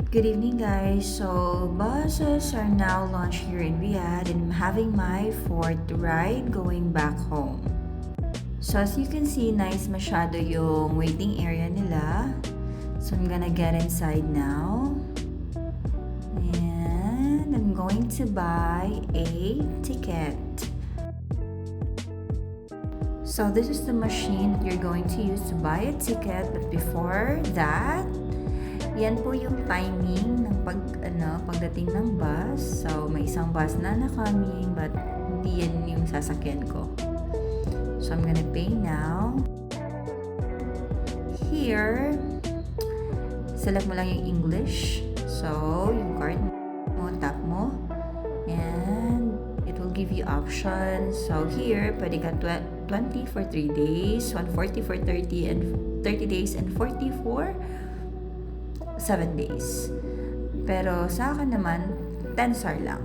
Good evening, guys. So, buses are now launched here in Riyadh, and I'm having my fourth ride going back home. So, as you can see, nice masyado yung waiting area nila. So, I'm gonna get inside now. And I'm going to buy a ticket. So, this is the machine that you're going to use to buy a ticket. But before that, yan po yung timing ng pagdating ng bus. So, may isang bus na coming, but hindi yan yung sasakyan ko. So, I'm gonna pay now. Here, select mo lang yung English. So, yung card mo, tap mo. And it will give you options. So, here, pwede ka 20 for 3 days, 140 for 30 days, and 40 for 7 days. Pero sa akin naman, 10 SAR lang.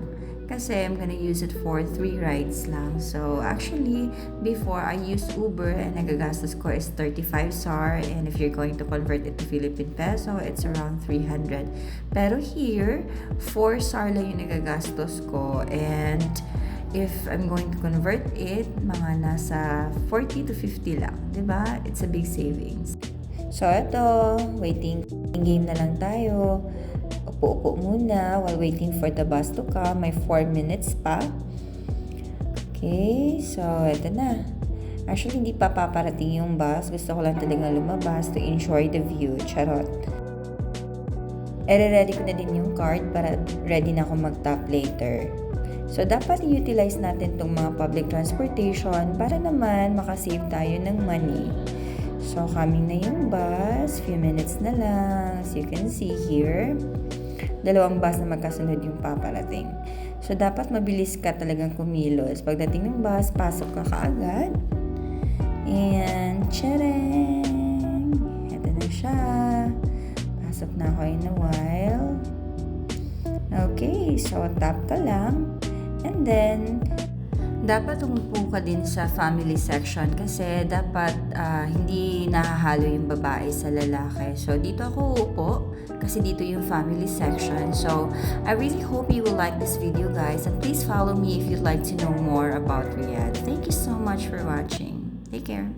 Kasi I'm gonna use it for 3 rides lang. So actually, before I used Uber and nagagastos ko is 35 SAR. And if you're going to convert it to Philippine Peso, it's around 300. Pero here, 4 SAR lang yung nagagastos ko. And if I'm going to convert it, mga nasa 40 to 50 lang. Diba? It's a big savings. So, ito, waiting game na lang tayo. Upo-upo muna while waiting for the bus to come. May 4 minutes pa. Okay, so, ito na. Actually, hindi pa paparating yung bus. Gusto ko lang talaga lumabas to enjoy the view. Charot. Ready ko na din yung card para ready na ako mag-tap later. So, dapat i-utilize natin itong mga public transportation para naman makasave tayo ng money. So, coming na yung bus. Few minutes na lang. As you can see here, dalawang bus na magkasunod yung paparating. So, dapat mabilis ka talagang kumilos. Pagdating ng bus, pasok ka kaagad. And, tcharing! Ito na siya. Pasok na ako in a while. Okay, so tap ka lang. And then, dapat umupo ka din sa family section kasi dapat hindi nahahalo yung babae sa lalaki. So, dito ako uupo kasi dito yung family section. So, I really hope you will like this video, guys. And please follow me if you'd like to know more about Riyadh. Thank you so much for watching. Take care.